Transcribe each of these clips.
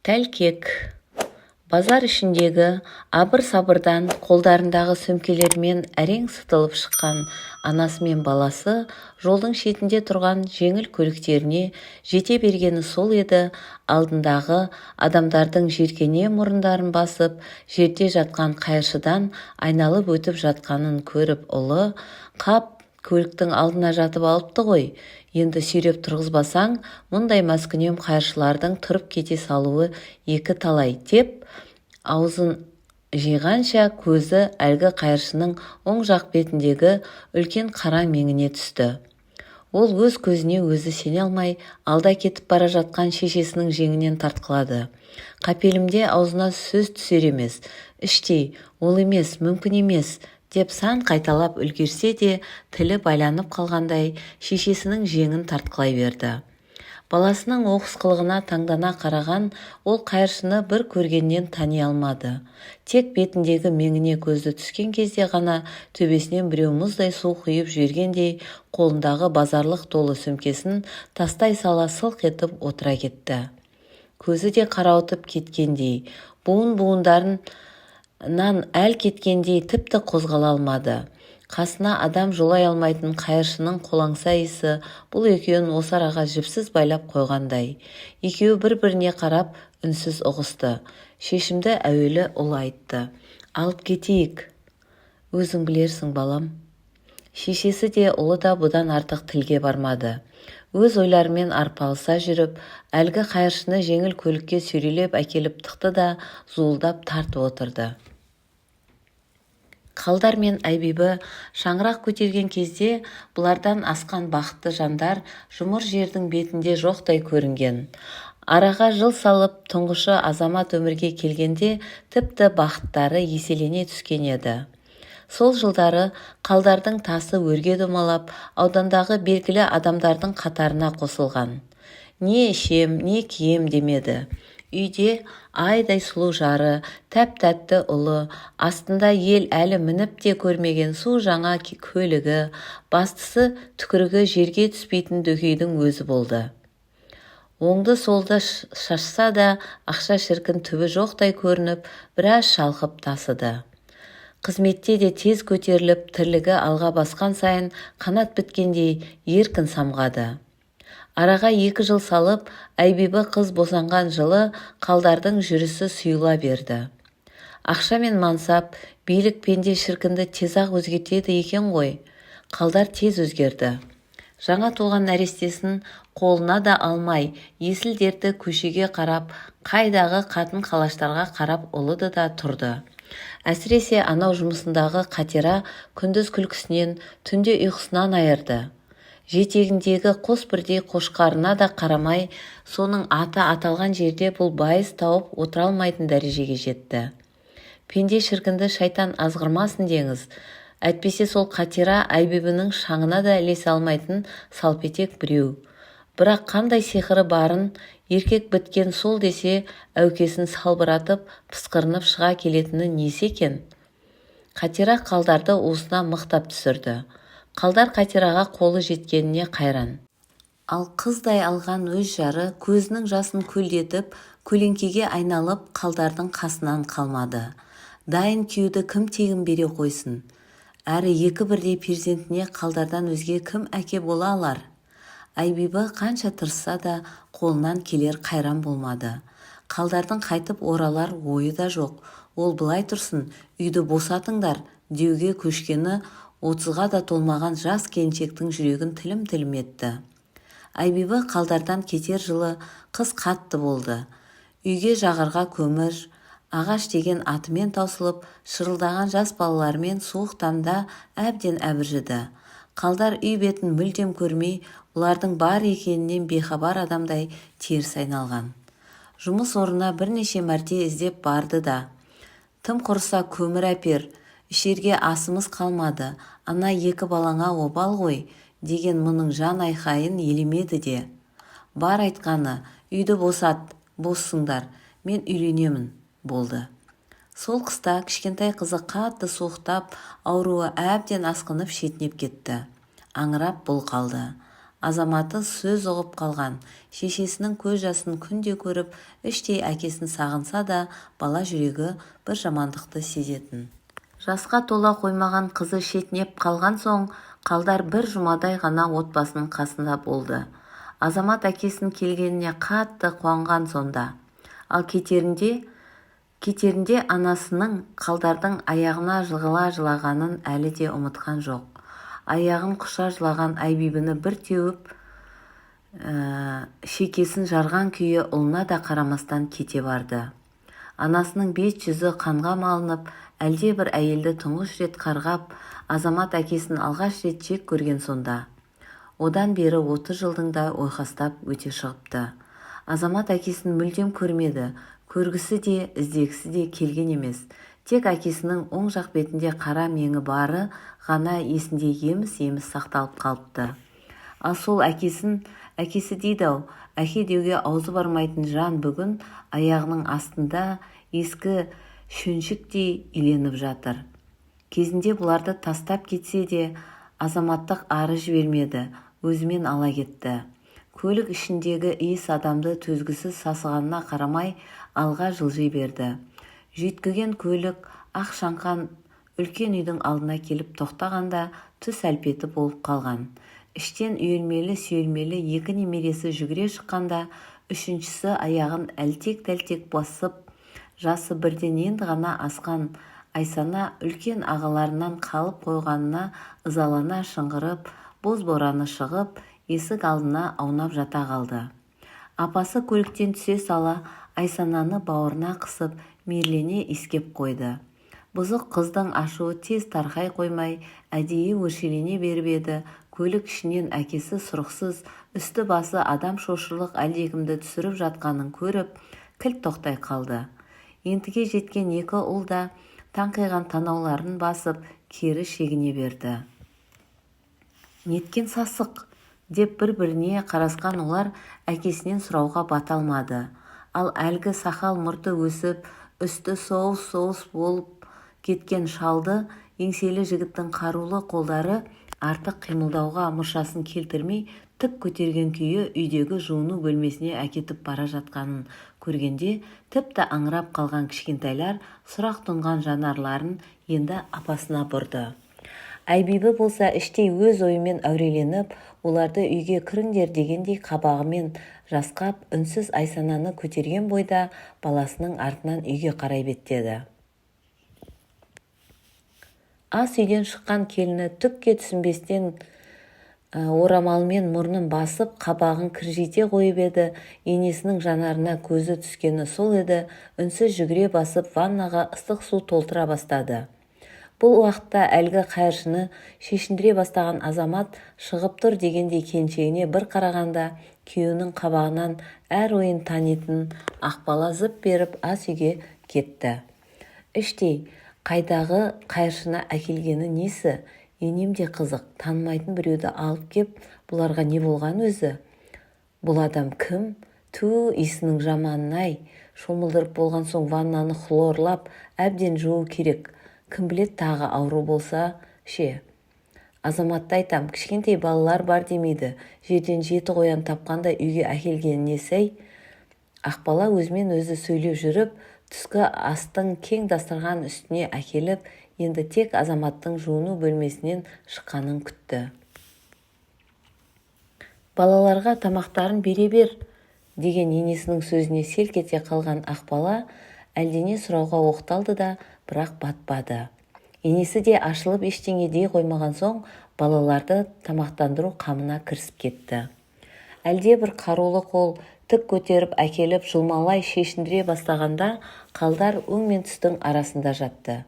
Тәлкек. Базар ішіндегі абыр-сабырдан қолдарындағы сөмкелермен әрең сытылып шыққан анасы мен баласы жолдың шетінде тұрған жеңіл көліктеріне жете бергені сол еді. Алдындағы адамдардың жиіркене мұрындарын басып жерде жатқан қайыршыдан айналып өтіп жатқанын көріп ұлы: «Қап, көліктің алдына жатып алыпты ғой, енді сүйреп тұрғызбасаң мұндай маскүнем қайыршылардың тұрып кете салуы екі талай» деп аузын жиғанша көзі әлгі қайыршының оң жақ бетіндегі үлкен қара меңіне түсті. Ол өз көзіне өзі сене алмай алда кетіп бара жатқан шешесінің жеңінен тартқылады. Қапелімде аузына сөз түсер емес, іштей «Ол емес, мүмкін емес» деп сан қайталап үлгерсе де тілі байланып қалғандай шешесінің жеңін тартқылай берді. Баласының оқыс қылығына таңдана қараған ол қайыршыны бір көргеннен тани алмады. Тек бетіндегі меңіне көзі түскен кезде ғана төбесінен біреу мұздай су құйып жібергендей қолындағы базарлық толы сөмкесін тастай сала сылқ етіп отыра кетті. Көзі де қарауытып кеткендей, буын-буындарынан әл кеткендей тіпті қозғала алмады. Қасына адам жолай алмайтын қайыршының қолаңса иісі бұл екеуін осы араға жіпсіз байлап қойғандай. Екеуі бір-біріне қарап үнсіз ұғысты. Шешімді әуелі ұлы айтты: «Алып кетейік». «Өзің білерсің, балам». Шешесі де ұлы да бұдан артық тілге бармады. Өз ойларымен арпалыса жүріп, әлгі қайыршыны жеңіл көлікке сүйрелеп әкеліп тықты да зуылдап тартып отырды. Қалдар мен Айбибі шаңырақ көтерген кезде бұлардан асқан бақытты жандар жұмыр жердің бетінде жоқтай көрінген. Араға жыл салып тұңғышы азамат өмірге келгенде тіпті бақыттары еселене түскен еді. Сол жылдары қалдардың тасы өрге домалап аудандағы белгілі адамдардың қатарына қосылған. Не ішем, не кием демеді. Үйде айдай сұлу жары, тәп-тәтті ұлы, астында ел әлі мініп те көрмеген су жаңа көлігі, бастысы түкірігі жерге түспейтін дөкейдің өзі болды. Оңды-солды шашса да ақша шіркін түбі жоқтай көрініп, біраз шалқып тасыды. Қызметте де тез көтеріліп, тірлігі алға басқан сайын қанат біткендей еркін самғады. Араға 2 жыл салып, Айбибі қыз босанған жылы қалдардың жүрісі сұйыла берді. Ақша мен мансап, билік пенде шіркінді тез-ақ өзгертеді екен ғой. Қалдар тез өзгерді. Жаңа туған нәрестесін қолына да алмай, есіл-дерті көшеге қарап, қайдағы қатын-қалаштарға қарап ұлыды да тұрды. Әсіресе анау жұмысындағы Қатира күндіз күлкісінен, түнде ұйқысынан айырды. Жетегіндегі қос бірдей қошқарына да қарамай, соның аты аталған жерде бұл байыз тауып отыра алмайтын дәрежеге жетті. Пенде шіркінді шайтан азғырмасын деңіз. Әйтпесе сол Қатира Айбибінің шаңына да ілесе алмайтын салпетек біреу. Бірақ қандай сиқыры барын еркек біткен сол десе, әукесін салбыратып, пысқырынып шыға келетіні несі екен? Қатира қалдарды уысына мықтап түсірді. Қалдар Қатираға қолы жеткеніне қайран. Ал қыздай алған өз жары көзінің жасын көлдетіп, көлеңкеге айналып қалдардың қасынан қалмады. Дайын күйеуді кім тегін бере қойсын? Әрі 2 бірдей перзентіне қалдардан өзге кім әке бола алар? Айбибі қанша тырысса да қолынан келер қайран болмады. Қалдардың қайтып оралар ойы да жоқ. Ол былай тұрсын, үйді босатыңдар деуге көшкені 30-ға да толмаған жас келіншектің жүрегін тілім-тілім етті. Айбибі қалдардан кетер жылы қыс қатты болды. Үйге жағарға көмір, ағаш деген атымен таусылып, шырылдаған жас балалармен суық тамда әбден әбіржіді. Қалдар үй бетін мүлдем көрмей, бұлардың бар екенінен бейхабар адамдай теріс айналған. Жұмыс орнына бірнеше мәрте іздеп барды да. Тым құрыса көмір әпер, ішерге асымыз қалмады, ана 2 балаңа обал ғой, деген мұның жан айқайын елемеді де. Бар айтқаны, үйді босат, боссыңдар, мен үйленемін, болды. Сол қыста кішкентай қызы қатты суықтап, ауруы әбден асқынып шетінеп кетті. Аңырап бұл қалды. Азаматы сөз ұғып қалған. Шешесінің көз жасын күнде көріп, іштей әкесін сағынса да, бала жүрегі бір жамандықты сезетін. Жасқа тола қоймаған қызы шетінеп қалған соң, қалдар бір жұмадай ғана отбасының қасында болды. Азамат әкесінің келгеніне қатты қуанған сонда. Ал кетерінде анасының қалдардың аяғына жығыла жылағанын әлі де ұмытқан жоқ. Аяғын құша жылаған Айбибіні бір теуіп, шекесін жарған күйі ұлына да қарамастан кете барды. Анасының бет-жүзі қанға малынып, әлде бір әйелді тұңғыш рет қарғап, Азамат әкесін алғаш рет жек көрген сонда. Одан бері 30 жылдың да ойқастап өте шығыпты. Азамат әкесін мүлдем көрмеді, көргісі де, іздегісі де келген емес. Тек әкесінің оң жақ бетінде қара меңі бары ғана есінде еміс-еміс сақталып қалыпты. Ал сол әкесі дейді-ау, әке деуге аузы бармайтын жан бүгін аяғының астында ескі шөншіктей иленіп жатыр. Кезінде бұларды тастап кетсе де, азаматтық ары жібермеді, өзімен ала кетті. Көлік ішіндегі иіс адамды төзгісіз сасығанына қарамай алға жылжи берді. Жүйткіген көлік ақ шаңқан үлкен үйдің алдына келіп тоқтағанда түс әлпеті болып қалған. Іштен үйелмелі-сүйелмелі екі немересі жүгіре шыққанда, үшіншісі аяғын әлтек-тәлтек басып, жасы бірден енді ғана асқан Айсана үлкен ағаларынан қалып қойғанына ызалана шыңғырып, боз бораны шығып, есік алдына аунап жата қалды. Апасы көліктен түсе сала, Айсананы бауырына қысып, мейірлене иіскеп қойды. Бұзық қыздың ашуы тез тарқай қоймай, әдейі өршелене беріп еді. Көлік ішінен әкесі сұрықсыз, үсті басы адам шошырлық әлдекімді түсіріп жатқанын көріп, кілт тоқтай қалды. Ентіге жеткен екі ұл да таңқиған танауларын басып, кері шегіне берді. Неткен сасық, деп бір-біріне қарасқан олар әкесінен сұрауға бата алмады. Ал әлгі сақал мұрты өсіп, үсті соғыс болып кеткен шалды, еңселі жігіттің қарулы қолдары артық қимылдауға мұршасын келтірмей, тік көтерген күйі үйдегі жуыну бөлмесіне әкетіп бара жатқанын көргенде, тіпті аңырап қалған кішкентайлар сұрақ тұнған жанарларын енді апасына бұрды. Айбибі болса іштей өз ойымен әуреленіп, оларды үйге кіріңдер дегендей қабағымен жасқап, үнсіз Айсананы көтерген бойда баласының артынан үйге қарай беттеді. Ас үйден шыққан келіні түкке түсінбестен орамалмен мұрнын басып, қабағын кіржейте қойып еді. Енесінің жанарына көзі түскені сол еді. Үнсіз жүгіре басып, ваннаға ыстық су толтыра бастады. Бұл уақытта әлгі қайыршыны шешіндіре бастаған Азамат шығып тұр дегендей келіншегіне бір қарағанда, күйеуінің қабағынан әр ойын танитын Ақбала зып беріп ас үйге кетті. Іштей, қайдағы қайыршыны әкелгені несі? Енем де қызық, танымайтын біреуді алып кеп, бұларға не болған өзі? Бұл адам кім? Ту, исінің жаманын-ай. Шомылдырып болған соң ваннаны хлорлап, әбден жуу керек. Кім білет тағы ауру болса, ше. Азаматты айтам, кішкентай балалар бар демейді. Жерден жеті қоян тапқанда үйге әкелгеніне сәй. Ақбала өзімен өзі сөйлеп жүріп, түскі астың кең дастархан үстіне әкеліп, енді тек Азаматтың жуыну бөлмесінен шыққанын күтті. Балаларға тамақтарын бере бер, деген енесінің сөзіне селк ете қалған Ақбала әлдене сұрауға оқталды да, бірақ батпады. Енесі де ашылып ештеңе дей қоймаған соң, балаларды тамақтандыру қамына кірісіп кетті. Әлде бір қарулы қол тік көтеріп әкеліп жұлмалай шешіндіре бастағанда, қалдар өң мен түстің арасында жатты.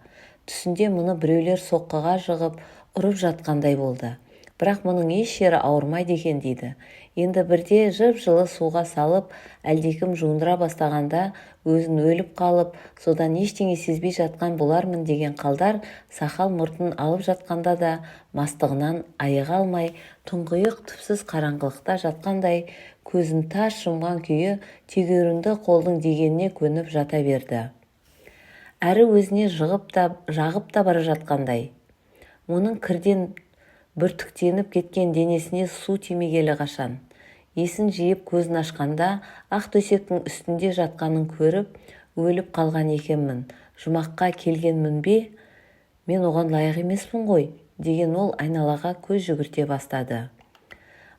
Түсінде мұны біреулер соққыға жығып, ұрып жатқандай болды. Бірақ мұның еш жері ауырмайды екен дейді. Енді бірде жып-жылы суға салып, әлдекім жуындыра бастағанда, өзін өліп қалып, содан ештеңе сезбей жатқан болармын деген қалдар сақал мұртын алып жатқанда да мастығынан айыға алмай, тұңғиық түпсіз қараңғылықта жатқандай, көзін тас жұмған күйі тегеурінді қолдың дегеніне көніп жата берді. Әрі өзіне жағып та бара жатқандай. Оның кірден бүртіктеніп кеткен денесіне су тимегелі қашан. Есін жиып көзін ашқанда ақ төсектің үстінде жатқанын көріп, өліп қалған екенмін. Жұмаққа келгенмін бе? Мен оған лайық емеспін ғой, деген ол айналаға көз жүгірте бастады.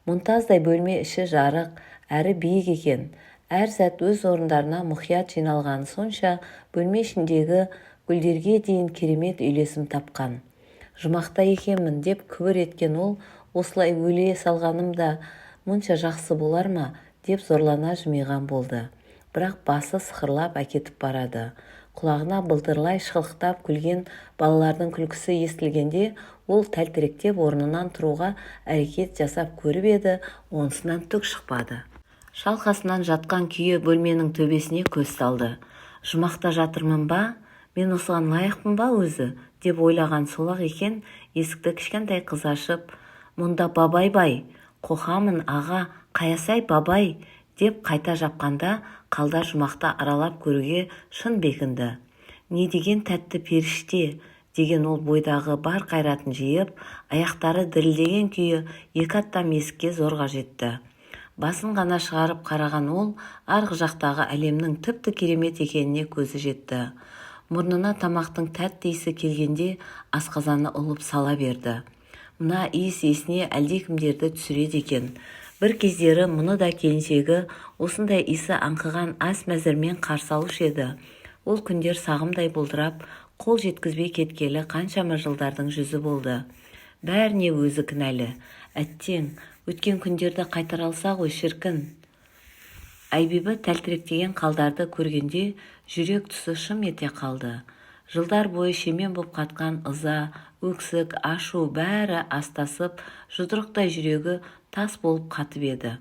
Мұнтаздай бөлме іші жарық, әрі биік екен. Әр зат өз орындарына мұқият жиналғаны сонша бөлме ішіндегі гүлдерге дейін керемет үйлесім тапқан. Жұмақта екенмін деп күбір еткен ол, осылай өле салғаным да мұнша жақсы болар ма деп зорлана жымиған болды. Бірақ басы сықырлап әкетіп барады. Құлағына былдырлай шықылықтап күлген балалардың күлкісі естілгенде ол тәлтіректеп орнынан тұруға әрекет жасап көріп еді, онысынан түк шықпады. Шалқасынан жатқан күйі бөлменің төбесіне көз салды. Жұмақта жатырмын ба? Мен осыған лайықпын ба өзі? Деп ойлаған сол-ақ екен, есікті кішкентай қыз ашып, мұнда бабай бай, қоқамын аға, қаясай бабай, деп қайта жапқанда қалдар жұмақта аралап көруге шын бекінді. Не деген тәтті періште, деген ол бойдағы бар қайратын жиып, аяқтары дірілдеген күйі екі аттам есікке зорға жетті. Басын ғана шығарып қараған ол, арғы жақтағы әлемнің тіпті керемет екеніне көзі жетті. Мұрнына тамақтың тәтті иісі келгенде асқазаны ұлып сала берді. Мына иіс есіне әлдекімдерді түсіреді екен. Бір кездері мұны да келіншегі осындай иісі аңқыған ас мәзірмен қарсы алушы еді. Ол күндер сағымдай бұлдырап, қол жеткізбей кеткелі қаншама жылдардың жүзі болды. Бәріне өзі кінәлі. Әттең, өткен күндерді қайтара алса ғой шіркін. Айбибі тәлтіректеген қалдарды көргенде жүрек тұсы шым ете қалды. Жылдар бойы шемен боп қатқан ыза, өксік, ашу бәрі астасып, жұдырықтай жүрегі тас болып қатып еді.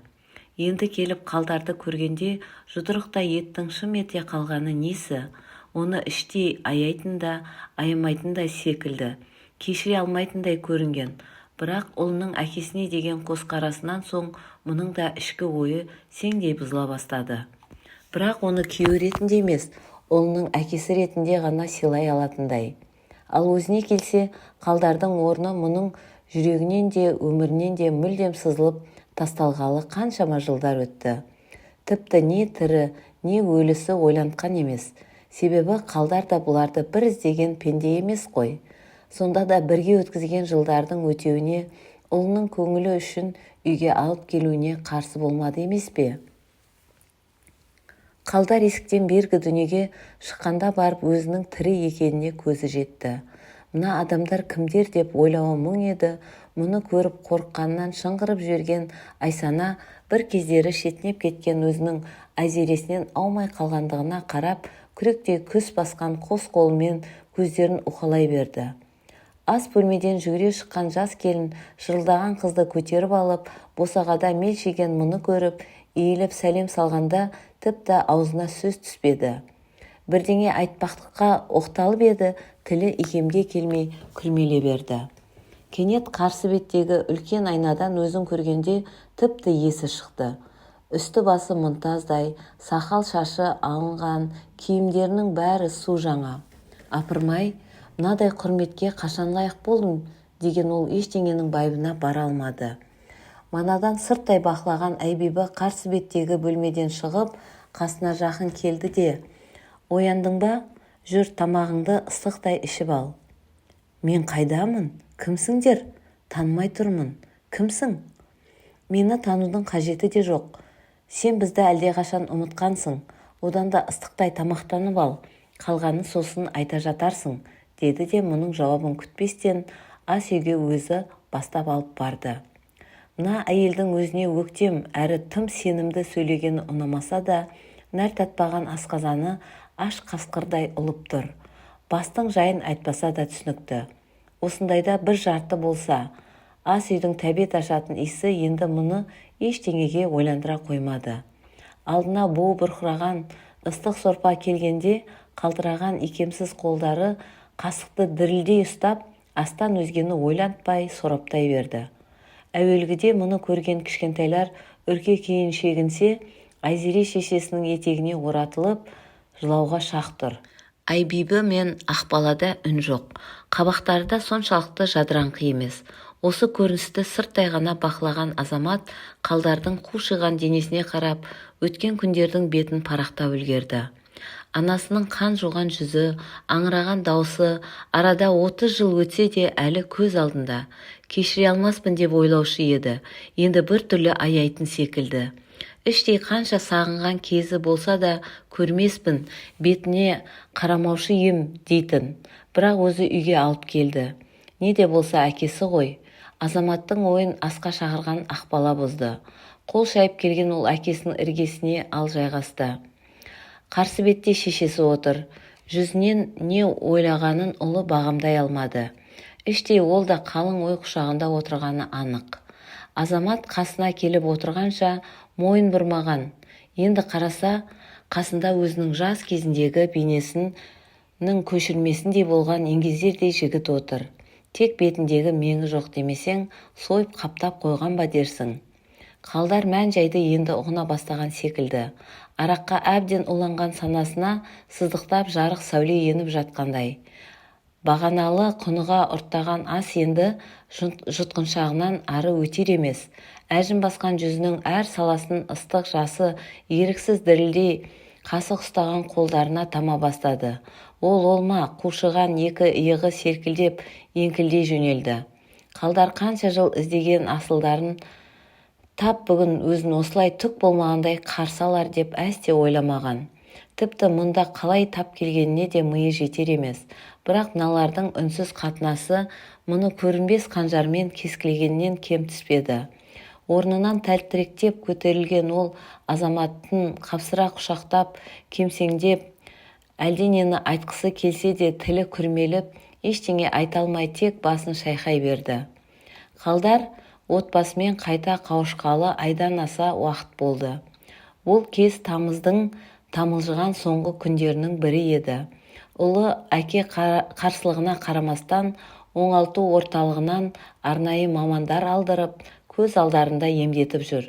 Енді келіп қалдарды көргенде жұдырықтай еттің шым ете қалғаны несі? Оны іштей аяйтын да, аямайтын да секілді. Кешіре алмайтындай көрінген. Бірақ ұлының әкесіне деген көзқарасынан соң мұның да ішкі ойы сеңдей бұзыла бастады. Бірақ оны күйеу ретінде емес, ұлының әкесі ретінде ғана сыйлай алатындай. Ал өзіне келсе, қалдардың орны мұның жүрегінен де, өмірінен де мүлдем сызылып тасталғалы қаншама жылдар өтті. Тіпті не тірі, не өлісі ойлантқан емес. Себебі қалдар да бұларды бір іздеген пенде емес қой. Сонда да бірге өткізген жылдардың өтеуіне, ұлының көңілі үшін үйге алып келуіне қарсы болмады емес пе? Қалдар есіктен бергі дүниеге шыққанда барып өзінің тірі екеніне көзі жетті. Мына адамдар кімдер деп ойлауы мұң еді. Мұны көріп қорыққаннан шыңғырып жүрген Айсана бір кездері шетінеп кеткен өзінің айзересінен аумай қалғандығына қарап, күректей күс басқан қос қолымен көздерін уқалай берді. Ас бөлмеден жүгіре шыққан жас келін шырылдаған қызды көтеріп алып, босағада мелшиген мұны көріп, иіліп сәлем салғанда тіпті аузына сөз түспеді. Бірдеңе айтпақтыққа оқталып еді, тілі икемге келмей күлмеле берді. Кенет қарсы беттегі үлкен айнадан өзін көргенде тіпті есі шықты. Үсті басы мұнтаздай, сақал шашы алынған, киімдерінің бәрі су жаңа. Апырмай, мынадай құрметке қашан лайық болдым деген ол ештеңенің байыбына бара алмады. Манадан сырттай бақылаған Айбибі қарсы беттегі бөлмеден шығып, қасына жақын келді де, «Ояндың ба? Жүр, тамағыңды ыстықтай ішіп ал». «Мен қайдамын? Кімсіңдер?» «Танымай тұрмын. Кімсің?» «Мені танудың қажеті де жоқ. Сен бізді әлдеқашан ұмытқансың. Одан да ыстықтай тамақтанып ал. Қалғаны сосын айта жатарсың», деді де мұның жауабын күтпестен ас үйге өзі бастап алып барды. Мына әйелдің өзіне өктем әрі тым сенімді сөйлегені ұнамаса да, нәр татпаған асқазаны аш қасқырдай ұлып тұр. Бастың жайын айтпаса да түсінікті. Осындайда бір жарты болса, ас үйдің тәбет ашатын иісі енді мұны ештеңеге ойландыра қоймады. Алдына буы бұрқыраған ыстық сорпа келгенде, қалтыраған икемсіз қолдары қасықты дірілдей ұстап, астан өзгені ойлантпай сораптай берді. Әуелгіде мұны көрген кішкентайлар үрке кейін шегінсе, Айзере шешесінің етегіне оратылып, жылауға шақ тұр. Айбибі мен Ақбалада үн жоқ. Қабақтары да соншалықты жадыраңқы емес. Осы көріністі сырттай ғана бақылаған Азамат қалдардың қушиған денесіне қарап өткен күндердің бетін парақтап үлгерді. Анасының қан жуған жүзі, аңыраған даусы арада 30 жыл өтсе де әлі көз алдында. Кешіре алмаспын деп ойлаушы еді, енді бір түрлі аяйтын секілді. Іштей қанша сағынған кезі болса да көрмеспін, бетіне қарамаушы ем дейтін. Бірақ өзі үйге алып келді. Не де болса әкесі ғой. Азаматтың ойын асқа шақырған Ақбала бұзды. Қол шайып келген ол әкесінің іргесіне ал жайғасты. Қарсы бетте шешесі отыр. Жүзінен не ойлағанын ұлы бағамдай алмады. Іштей ол да қалың ой құшағында отырғаны анық. Азамат қасына келіп отырғанша мойын бұрмаған. Енді қараса, қасында өзінің жас кезіндегі бейнесінің көшірмесіндей болған еңгезердей жігіт отыр. Тек бетіндегі меңі жоқ демесең, сойып қаптап қойған ба дерсің. Қалдар мән-жайды енді ұғына бастаған секілді. Араққа әбден уланған санасына сыздықтап жарық сәуле еніп жатқандай. Бағаналы құныға ұрттаған ас енді жұтқыншағынан ары өтер емес. Әжім басқан жүзінің әр саласын ыстық жасы еріксіз дірілдей қасық ұстаған қолдарына тама бастады. Ол олма, қушыған екі иығы серкілдеп, еңкілдей жөнелді. Қалдар қанша жыл іздеген асылдарын тап бүгін өзін осылай түк болмағандай қарсы алар деп әсте ойламаған. Тіпті мұнда қалай тап келгеніне де миы жетер емес. Бірақ мыналардың үнсіз қатынасы мұны көрінбес қанжармен кескілегеннен кем түспеді. Орнынан тәлтіректеп көтерілген ол Азаматтың қапсыра құшақтап, кемсеңдеп, әлденені айтқысы келсе де тілі күрмеліп, ештеңе айта алмай тек басын шайқай берді. Қалдар отбасымен қайта қауышқалы айдан аса уақыт болды. Ол кез тамыздың тамылжыған соңғы күндерінің бірі еді. Ұлы әке қарсылығына қарамастан оңалту орталығынан арнайы мамандар алдырып, көз алдарында емдетіп жүр.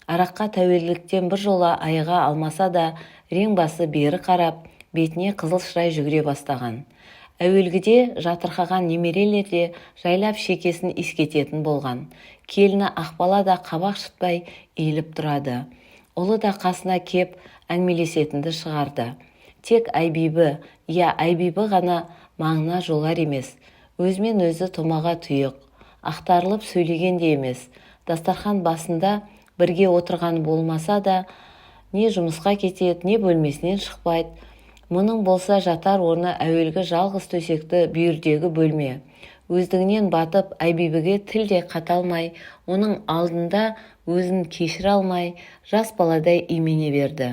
Араққа тәуелділіктен біржола айыға алмаса да, рең басы бері қарап, бетіне қызыл шырай жүгіре бастаған. Әуелгіде жатырқаған немерелер де жайлап шекесін искететін болған. Келіні Ақбала да қабақ шытпай иіліп тұрады. Ұлы да қасына кеп әңгімелесетінді шығарды. Тек Айбибі, Айбибі ғана маңына жолар емес. Өзімен өзі томаға тұйық. Ақтарылып сөйлеген де емес. Дастархан басында бірге отырған болмаса да, не жұмысқа кетеді, не бөлмесінен шықпайды. Мұның болса жатар орны әуелгі жалғыз төсекті бүйірдегі бөлме. Өздігінен батып, Айбибіге тіл де қата алмай, оның алдында өзін кешіре алмай, жас баладай имене берді.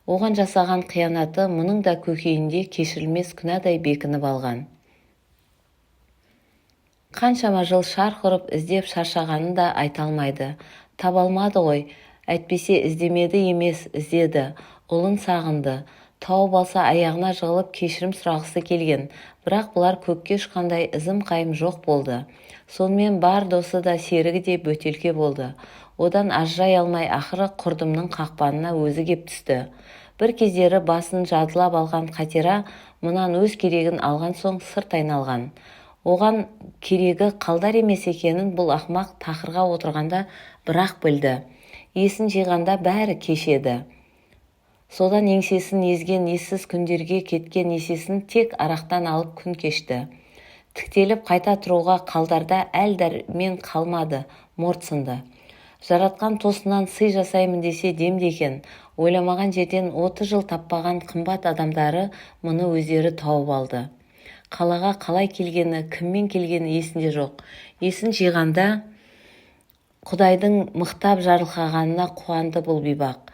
Оған жасаған қиянаты мұның да көкейінде кешірілмес күнәдай бекініп алған. Қаншама жыл шарқ ұрып іздеп шаршағанын да айта алмайды. Таба алмады ғой, әйтпесе іздемеді емес, іздеді, ұлын сағынды. Тауып алса аяғына жығылып кешірім сұрағысы келген, бірақ бұлар көкке ұшқандай ізім қайым жоқ болды. Сонымен бар досы да серігі де бөтелке болды. Одан ажырай алмай ақыры құрдымның қақпанына өзі кеп түсті. Бір кездері басын жадылап алған Қатира мұнан өз керегін алған соң сырт айналған. Оған керегі Қалдар емес екенін бұл ақмақ тақырға отырғанда бірақ білді. Есін жиғанда бәрі кешеді. Содан еңсесін езген ессіз күндерге кеткен есесін тек арақтан алып күн кешті. Тіктеліп қайта тұруға Қалдарда әл дәрмен қалмады, мортсынды. Жаратқан тосынан сый жасаймын десе демде екен. Ойламаған жерден 30 жыл таппаған қымбат адамдары мұны өздері тауып алды. Қалаға қалай келгені, кіммен келгені есінде жоқ. Есін жиғанда Құдайдың мықтап жарылқағанына қуанды бұл бейбақ.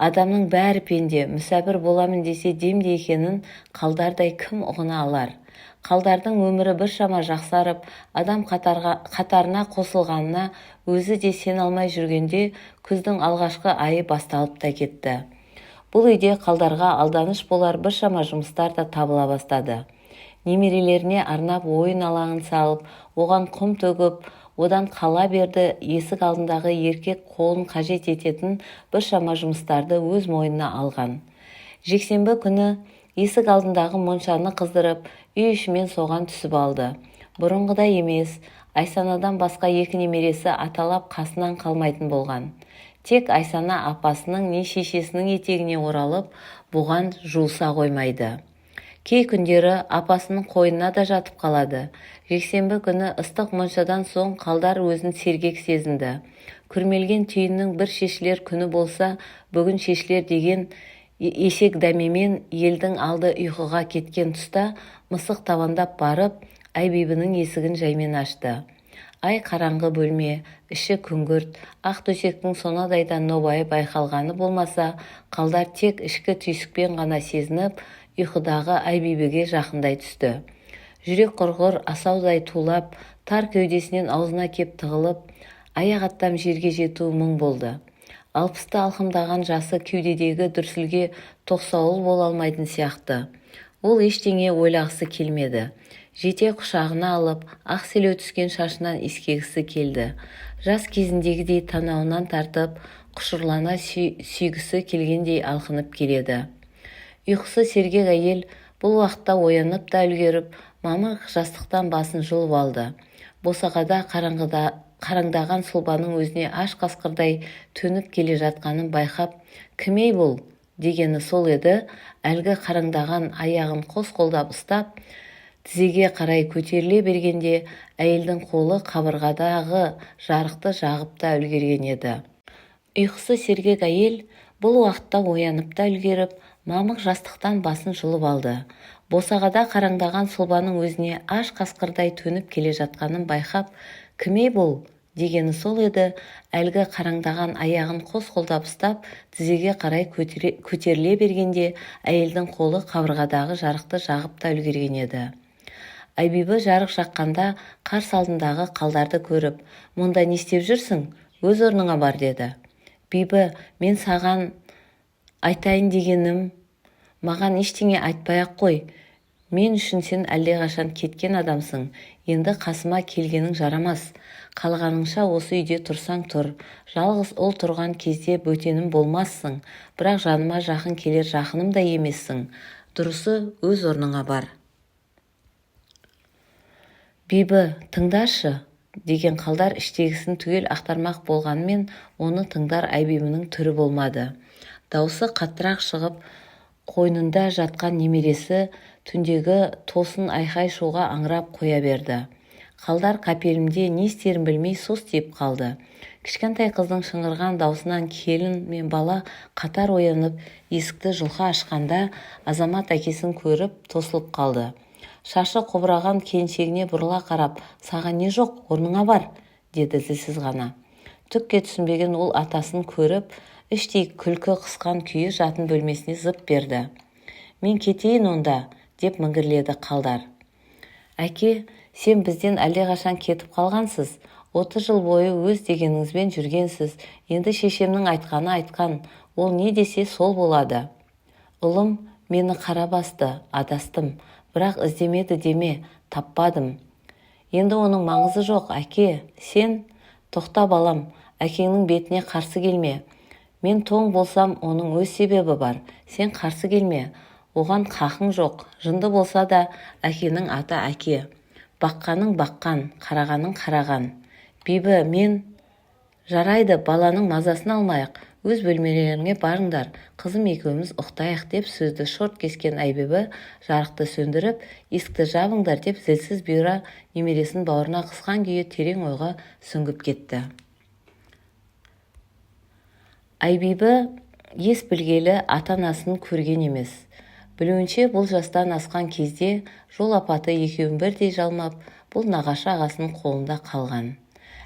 Адамның бәрі пенде, мүсәпір боламын десе демде екенін Қалдардай кім ұғына алар? Қалдардың өмірі біршама жақсарып, адам қатарына қосылғанына өзі де сен алмай жүргенде күздің алғашқы айы басталып та кетті. Бұл үйде Қалдарға алданыш болар біршама жұмыстар да табыла бастады. Немерелеріне арнап ойын алаңын салып, оған құм төгіп, одан қала берді, есік алдындағы еркек қолын қажет ететін біршама жұмыстарды өз мойнына алған. Жексенбі күні есік алдындағы моншаны қыздырып, үй ішімен соған түсіп алды. Бұрынғыдай емес, Айсанадан басқа екі немересі аталап қасынан қалмайтын болған. Тек Айсана апасының не шешесінің етегіне оралып, бұған жуыса қоймайды. Кей күндері апасының қойнына да жатып қалады. Жексенбі күні ыстық моншадан соң қалдар өзін сергек сезінді. Күрмелген түйіннің бір шешілер күні болса, бүгін шешілер деген есек дәмемен елдің алды ұйқыға кеткен тұста мысық табандап барып, Айбибінің есігін жаймен ашты. Ай қараңғы бөлме, іші күңгірт, ақ төсектің сонадайдан нобайы байқалғаны болмаса, қалдар тек ішкі түйсікпен ғана сезініп, ұйқыдағы Айбибіге жақындай түсті. Жүрек құрғыр асаудай тулап, тар кеудесінен аузына кеп тығылып, аяқ аттам жерге жетуі мұң болды. Алпысты алқымдаған жасы кеудедегі дүрсілге тоқсауыл бола алмайтын сияқты. Ол ештеңе ойлағысы келмеді. Жете құшағына алып, ақ селеу түскен шашынан иіскегісі келді. Жас кезіндегідей танауынан тартып, құшырлана сүйгісі келгендей алқынып келеді. Ұйқысы сергек әйел бұл уақытта оянып та үлгеріп, мамық жастықтан басын жұлып алды. Босағада қараңдаған сұлбаның өзіне аш қасқырдай төніп келе жатқанын байқап, «Кім ей бұл?» дегені сол еді. Әлгі қараңдаған аяғын қос қолдап ұстап, тізеге қарай көтеріле бергенде, әйелдің қолы қабырғадағы жарықты жағып та үлгерген еді. Ұйқысы сергек әйел бұл уақытта оянып та үлгеріп, мамық жастықтан басын жұлып алды. Босағада қараңдаған сұлбаның өзіне аш қасқырдай төніп келе жатқанын байқап, «Кім ей бұл?» дегені сол еді. Әлгі қараңдаған аяғын қос қолдап ұстап, тізеге қарай көтеріле бергенде, әйелдің қолы қабырғадағы жарықты жағып та үлгерген еді. Айбибі жарық жаққанда қарс алдындағы қалдарды көріп, «Мұнда не істеп жүрсің? Өз орныңа бар» деді. «Бибі, мен саған айтайын дегенім, маған ештеңе айтпай-ақ қой. Мен үшін сен әлдеқашан кеткен адамсың. Енді қасыма келгенің жарамас. Қалғаныңша осы үйде тұрсаң тұр. Жалғыз ұл тұрған кезде бөтенім болмассың. Бірақ жаныма жақын келер жақыным да емессің. Дұрысы өз орныңа бар». «Бибі, тыңдашы» деген қалдар іштегісін түгел ақтармақ болғанымен, оны тыңдар Айбибінің түрі болмады. Даусы қаттырақ шығып, қойнында жатқан немересі түндегі тосын айқай шуға аңырап қоя берді. Қалдар қапелімде не істерін білмей сос тиіп қалды. Кішкентай қыздың шыңғырған даусынан келін мен бала қатар оянып, есікті жұлқа ашқанда, Азамат әкесін көріп тосылып қалды. Шашы қобыраған келіншегіне бұрыла қарап, «Саған не жоқ, орныңа бар» деді зілсіз ғана. Түкке түсінбеген ол атасын көріп, іштей күлкі қысқан күйі жатын бөлмесіне зып берді. «Мен кетейін онда» деп міңгірледі қалдар. «Әке, сен бізден әлдеқашан кетіп қалғансыз. 30 жыл бойы өз дегеніңізбен жүргенсіз. Енді шешемнің айтқаны айтқан, ол не десе сол болады. Ұлым мені қара басты, адастым. Бірақ іздемеді деме, таппадым. Енді оның маңызы жоқ, әке. Сен тоқта балам, әкеңнің бетіне қарсы келме. Мен тоң болсам, оның өз себебі бар. Сен қарсы келме. Оған қақың жоқ. Жынды болса да, әкенің аты әке. Баққаның баққан, қарағаның қараған. Бибі, мен... Жарайды, баланың мазасын алмайық. Өз бөлмелеріңе барыңдар. Қызым екеуміз ұқтайық» деп сөзді шорт кескен Айбибі жарықты сөндіріп, «Есікті жабыңдар» деп зілсіз бұйыра немересін бауырына қысқан күйі терең ойға сүңгіп кетті. Айбибі ес білгелі ата-анасын көрген емес. Білуінше бұл жастан асқан кезде жол апаты екеуін бірдей жалмап, бұл нағашы ағасының қолында қалған.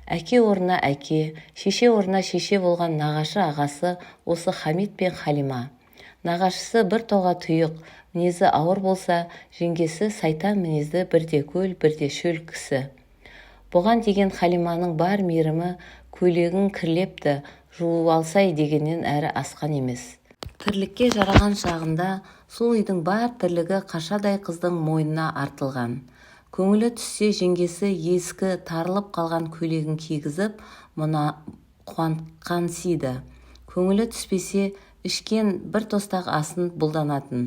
Әке орнына әке, шеше орнына шеше болған нағашы ағасы осы Хамит пен Халима. Нағашысы бір тоға тұйық, мінезі ауыр болса, жеңгесі сайтан мінезді бірде көл, бірде шөл кісі. Бұған деген Халиманың бар мейірімі көйлегін кірлепті, жуып алсай дегеннен әрі асқан емес. Тірлікке жараған шағында сол үйдің бар тірлігі қашадай қыздың мойнына артылған. Көңілі түссе жеңгесі ескі тарылып қалған көйлегін кигізіп, мұна қуантқан сиды. Көңілі түспесе ішкен бір тостақ асын бұлданатын.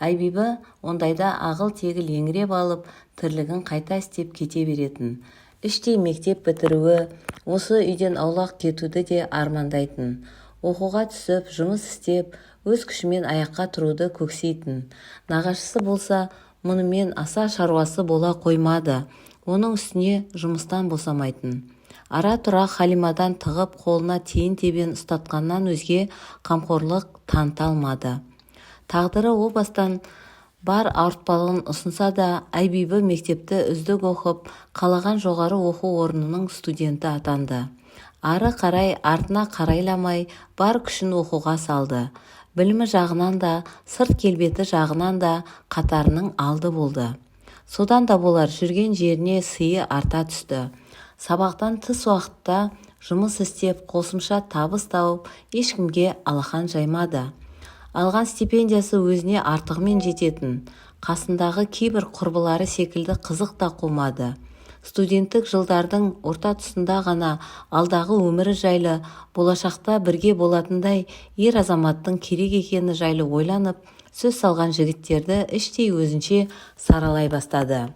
Айбибі ондайда ағыл тегіл еңіреп алып, тірлігін қайта істеп кете беретін. Іштей мектеп бітіруі, осы үйден аулақ кетуді де армандайтын. Оқуға түсіп, жұмыс істеп, өз күшімен аяққа тұруды көксейтін. Нағашысы болса, мұнымен аса шаруасы бола қоймады. Оның үстіне жұмыстан босамайтын. Ара-тұра Халимадан тығып қолына тиын-тебен ұстатқаннан өзге қамқорлық таныта алмады. Тағдыры о бастан бар ауыртпалығын ұсынса да, Айбибі мектепті үздік оқып, қалаған жоғары оқу орнының студенті атанды. Ары қарай артына қарайламай бар күшін оқуға салды. Білімі жағынан да, сырт келбеті жағынан да қатарының алды болды. Содан да болар жүрген жеріне сыйы арта түсті. Сабақтан тыс уақытта жұмыс істеп, қосымша табыс тауып, ешкімге алақан жаймады. Алған стипендиясы өзіне артығымен жететін. Қасындағы кейбір құрбылары секілді қызық та қумады. Студенттік жылдардың орта тұсында ғана алдағы өмірі жайлы, болашақта бірге болатындай ер азаматтың керек екені жайлы ойланып, сөз салған жігіттерді іштей өзінше саралай бастады.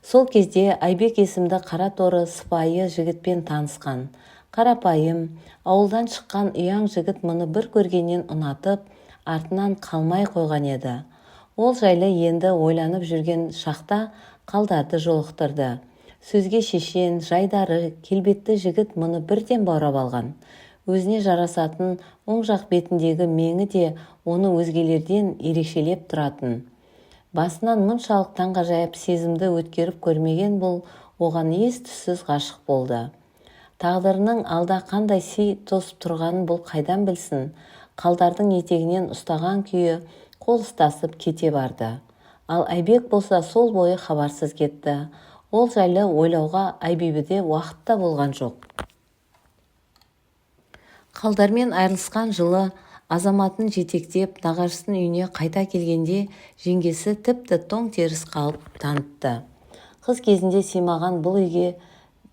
Сол кезде Айбек есімді қара торы сыпайы жігітпен танысқан. Қарапайым, ауылдан шыққан ұяң жігіт мұны бір көргеннен ұнатып, артынан қалмай қойған еді. Ол жайлы енді ойланып жүрген шақта қалдарды жолықтырды. Сөзге шешен, жайдары, келбетті жігіт мұны бірден баурап алған. Өзіне жарасатын оң жақ бетіндегі меңі де оны өзгелерден ерекшелеп тұратын. Басынан мұншалық таңғажайып сезімді өткеріп көрмеген бұл оған ес-түссіз ғашық болды. Тағдырының алда қандай сый тосып тұрғанын бұл қайдан білсін? Қалдардың етегінен ұстаған күйі қол ұстасып кете барды. Ал Айбек болса сол бойы хабарсыз кетті. Ол жайлы ойлауға Айбибіде уақыт та болған жоқ. Қалдармен айырылысқан жылы азаматын жетектеп нағашысының үйіне қайта келгенде жеңгесі тіпті тоң теріс қалып танытты. Қыз кезінде сыймаған бұл үйге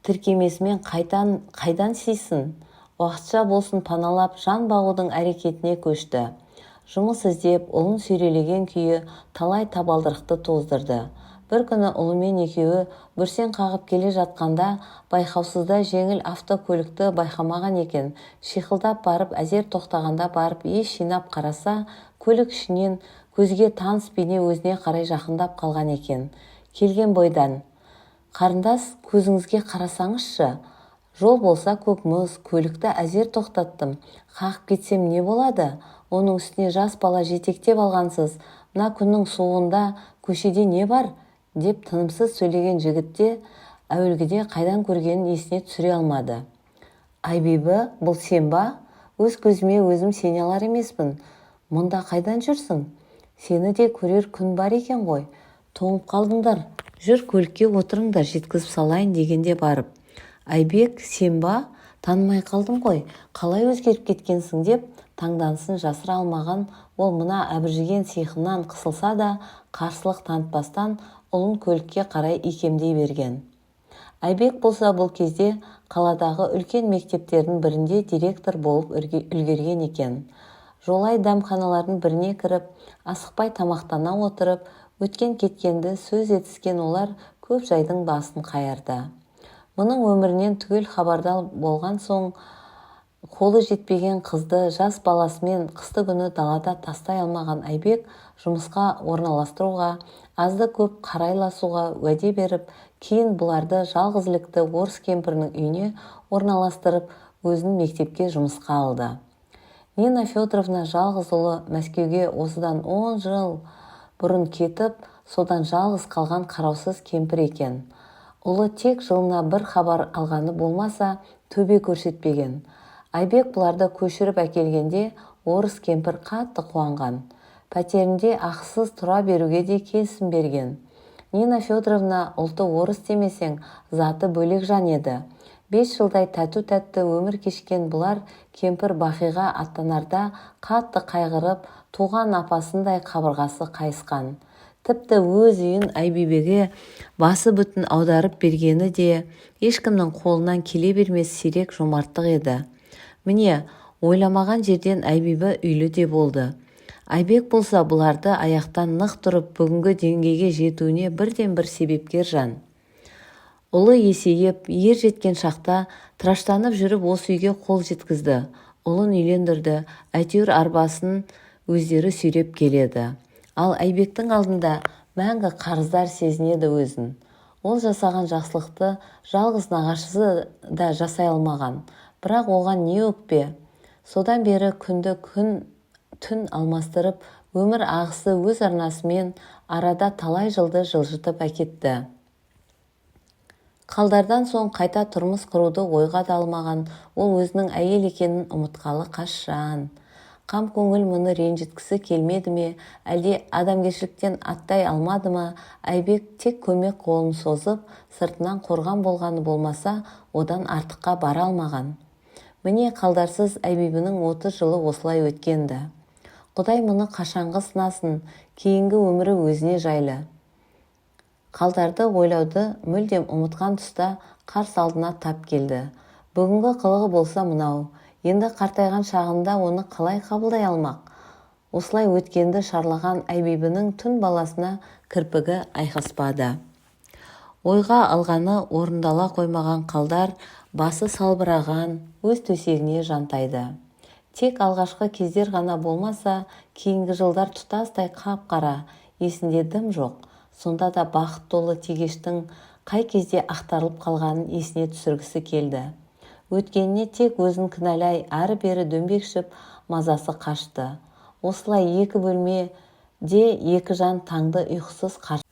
тіркемесімен қайдан сыйсын? Уақытша болсын паналап жан бағудың әрекетіне көшті. Жұмыс іздеп, ұлын сүйрелеген күйі талай табалдырықты тоздырды. Бір күні ұлымен екеуі бүрсең қағып келе жатқанда байқаусызда жеңіл автокөлікті байқамаған екен. Шиқылдап барып, әзер тоқтағанда барып еш жинап қараса, көлік ішінен көзге таныс бейне өзіне қарай жақындап қалған екен. Келген бойдан: "Қарындас, көзіңізге қарасаңызшы. Жол болса көк мұз, көлікті әзер тоқтаттым. Қағып кетсем не болады? Оның үстіне жас бала жетектеп алғансыз. Мына күннің суығында көшеде не бар?" деп тынымсыз сөйлеген жігітте әуелгіде қайдан көргенін есіне түсіре алмады. "Айбибі, бұл сен ба? Өз көзіме өзім сене алар емеспін. Мұнда қайдан жүрсің? Сені де көрер күн бар екен ғой. Тоңып қалдыңдар. Жүр, көлікке отырыңдар, жеткізіп салайын" дегенде барып: "Айбек, сен ба? Танымай қалдым ғой. Қалай өзгеріп кеткенсің?" деп таңданысын жасыра алмаған ол мына әбіржіген сиқынан қысылса да қарсылық танытпастан ұлын көлікке қарай икемдей берген. Айбек болса бұл кезде қаладағы үлкен мектептердің бірінде директор болып үлгерген екен. Жолай дәмханалардың біріне кіріп, асықпай тамақтана отырып, өткен-кеткенді сөз етіскен олар көп жайдың басын қайырды. Мұның өмірінен түгел хабардар болған соң, қолы жетпеген қызды жас баласымен қысты күні далада тастай алмаған Айбек жұмысқа орналастыруға, азды көп қарайласуға уәде беріп, кейін бұларды жалғызілікті орыс кемпірінің үйіне орналастырып, өзін мектепке жұмысқа алды. Нина Федоровна жалғыз ұлы Мәскеуге осыдан 10 жыл бұрын кетіп, содан жалғыз қалған қараусыз кемпір екен. Ұлы тек жылына бір хабар алғаны болмаса, төбе көрсетпеген. Айбек бұларды көшіріп әкелгенде орыс кемпір қатты қуанған. Пәтерінде ақысыз тұра беруге де келісім берген. Нина Федоровна ұлты орыс демесең, заты бөлек жан еді. 5 жылдай тәту-тәтті өмір кешкен бұлар кемпір Бақиға аттанарда қатты қайғырып, туған апасындай қабырғасы қайысқан. Тіпті өз үйін Айбибеге басы бүтін аударып бергені де ешкімнің қолынан келе бермес сирек жомарттық еді. Міне, ойламаған жерден Айбибі үйлі де болды. Айбек болса бұларды аяқтан нық тұрып бүгінгі деңгейге жетуіне бірден бір себепкер жан. Ұлы есейіп, ер жеткен шақта тыраштанып жүріп осы үйге қол жеткізді. Ұлын үйлендірді, әйтеуір арбасын өздері сүйреп келеді. Ал Айбектің алдында мәңгі қарыздар сезінеді өзін. Ол жасаған жақсылықты жалғыз нағашысы да жасай алмаған. Бірақ оған не өкпе? Содан бері күнді күн түн алмастырып, өмір ағысы өз арнасымен арада талай жылды жылжытып әкетті. Қалдардан соң қайта тұрмыс құруды ойға да алмаған ол өзінің әйел екенін ұмытқалы қашан. Қам көңіл мұны ренжіткісі келмеді ме, әлде адамгершіліктен аттай алмады ма? Айбек тек көмек қолын созып, сыртынан қорған болғаны болмаса, одан артыққа бара алмаған. Міне қалдарсыз Айбибінің 30 жылы осылай өткенді. Құдай мұны қашанғы сынасын, кейінгі өмірі өзіне жайлы. Қалдарды ойлауды мүлдем ұмытқан тұста қарсы алдына тап келді. Бүгінгі қылығы болса мынау, енді қартайған шағында оны қалай қабылдай алмақ? Осылай өткенді шарлаған Айбибінің түн баласына кірпігі айқаспады. Ойға алғаны орындала қоймаған қалдар басы салбыраған өз төсегіне жантайды. Тек алғашқы кездер ғана болмаса, кейінгі жылдар тұтастай қап-қара, есінде дым жоқ. Сонда да бақыт толы тегештің қай кезде ақтарылып қалғанын есіне түсіргісі келді. Өткеніне тек өзін кінәлай, ары-бері дөңбекшіп мазасы қашты. Осылай екі бөлмеде екі жан таңды ұйқысыз қашты.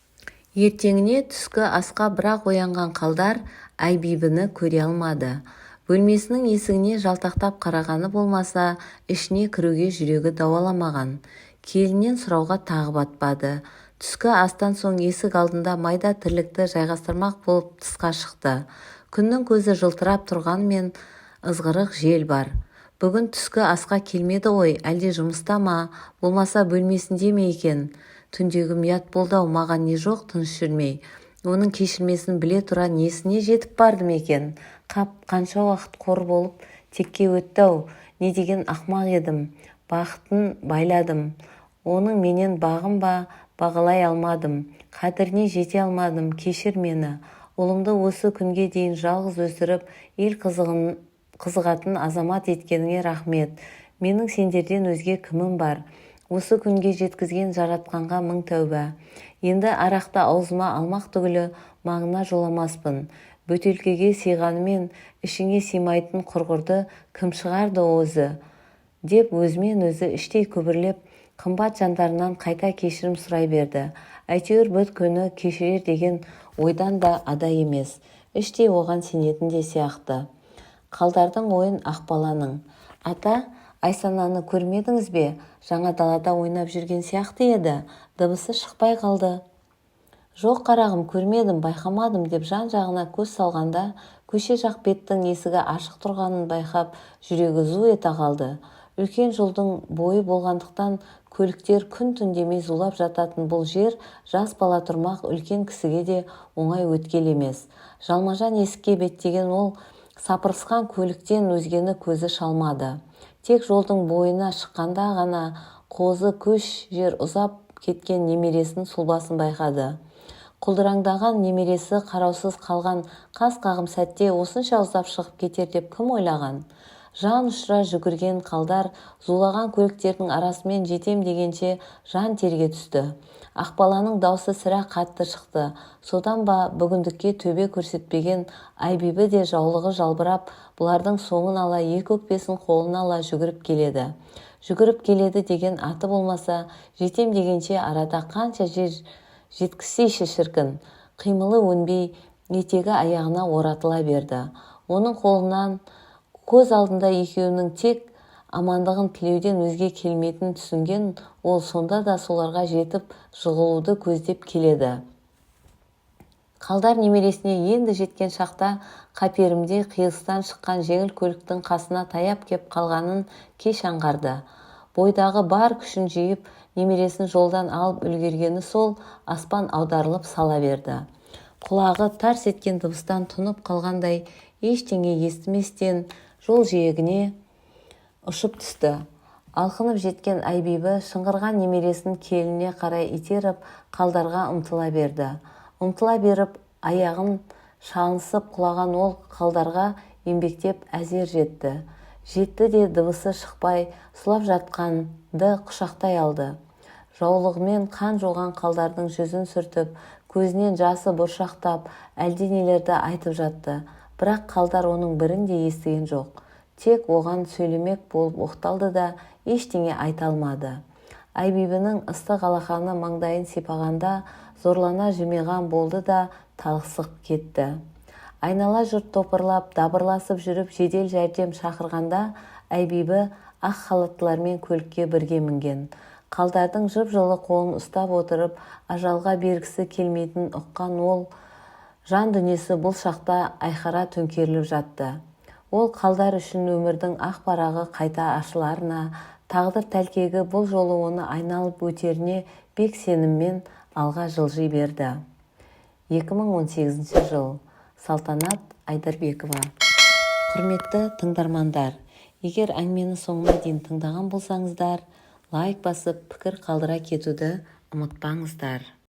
Ертеңіне түскі асқа бірақ оянған қалдар Айбибіні көре алмады. Бөлмесінің есігіне жалтақтап қарағаны болмаса, ішіне кіруге жүрегі дауаламаған. Келіннен сұрауға тағы батпады. Түскі астан соң есік алдында майда тірлікті жайғастырмақ болып тысқа шықты. Күннің көзі жылтырап тұрғанмен ызғырық жел бар. Бүгін түскі асқа келмеді ғой, әлде жұмыста ма, болмаса бөлмесінде ме екен? Түндегі ұят болды-ау, маған не жоқ тыныш жүрмей. Оның кешірмесін біле тұра несіне жетіп бардым екен? Қанша уақыт қор болып текке өтті-ау, не деген ақмақ едім. Бақытын байладым. Оның менен бағым ба, бағалай алмадым, қадіріне жете алмадым, кешір мені. Ұлымды осы күнге дейін жалғыз өсіріп, ел қызығатын азамат еткеніңе рахмет. Менің сендерден өзге кімім бар? Осы күнге жеткізген жаратқанға мың тәуба. Енді арақты аузыма алмақ түгілі маңына жоламаспын. Бөтелкеге сыйғанымен ішіңе сыймайтын құрғырды кім шығарды өзі? Деп өзімен өзі іштей күбірлеп, қымбат жандарынан қайта кешірім сұрай берді. Әйтеуір бір күні кешірер деген ойдан да ада емес. Іштей оған сенетін де сияқты. Қалдардың ойын Ақбаланың. Ата, Айсананы көрмедіңіз бе? Жаңа далада ойнап жүрген сияқты еді. Дыбысы шықпай қалды. Жоқ қарағым, көрмедім, байқамадым деп жан-жағына көз салғанда, көше жақ беттің есігі ашық тұрғанын байқап, жүрегі зу ете қалды. Үлкен жолдың бойы болғандықтан көліктер күн-түн демей зулап жататын бұл жер жас бала тұрмақ үлкен кісіге де оңай өткел емес. Жалмажан есікке беттеген ол сапырысқан көліктен өзгені көзі шалмады. Тек жолдың бойына шыққанда ғана қозы көш жер ұзап кеткен немересінің сұлбасын байқады. Құлдыраңдаған немересі қараусыз қалған қас қағым сәтте осынша ұзап шығып кетер деп кім ойлаған? Жан ұшыра жүгірген қалдар зулаған көліктердің арасымен жетем дегенше жан терге түсті. Ақбаланың даусы сірә қатты шықты. Содан ба бүгіндікке төбе көрсетпеген Айбибі де жаулығы жалбырап, бұлардың соңын ала екі өкпесін қолына ала жүгіріп келеді. Жүгіріп келеді деген аты болмаса, жетем дегенше арада қанша жер жеткізсейші шіркін. Қимылы өнбей, етегі аяғына оратыла берді. Оның қолынан көз алдында екеуінің тек амандығын тілеуден өзге келмейтін түсінген ол сонда да соларға жетіп жығылуды көздеп келеді. Қалдар немересіне енді жеткен шақта қаперімде қиылыстан шыққан жеңіл көліктің қасына таяп кеп қалғанын кеш аңғарды. Бойдағы бар күшін жиып немересін жолдан алып үлгергені сол аспан аударылып сала берді. Құлағы тарс еткен дыбыстан тұнып қалғандай ештеңе естіместен жол жиегіне ұшып түсті. Алқынып жеткен Айбибі шыңғырған немересін келініне қарай итеріп қалдарға ұмтыла берді. Ұмтыла беріп аяғын Шалынысып құлаған ол қалдарға еңбектеп әзер жетті де дыбысы шықпай сұлап жатқанды құшақтай алды. Жаулығымен қан жуған қалдардың жүзін сүртіп, көзінен жасы бұршақтап, әлденелерді айтып жатты. Бірақ қалдар оның бірін де естіген жоқ. Тек оған сөйлемек болып оқталды да ештеңе айта алмады. Айбибінің ыстық алақаны маңдайын сипағанда зорлана жымиған болды да талықсып кетті. Айнала жұрт топырлап, дабырласып жүріп жедел жәрдем шақырғанда Айбибі ақ халаттылармен көлікке бірге мінген. Қалдардың жып-жылы қолын ұстап отырып, ажалға бергісі келмейтінін ұққан ол жан дүниесі бұл шақта айқара төңкеріліп жатты. Ол қалдар үшін өмірдің ақ парағы қайта ашыларына, тағдыр тәлкегі бұл жолы оны айналып өтеріне бек сеніммен алға жылжи берді. 2018 жыл. Салтанат Айдарбекова. Құрметті тыңдармандар, егер әңгімені соңына дейін тыңдаған болсаңыздар, лайк басып пікір қалдыра кетуді ұмытпаңыздар.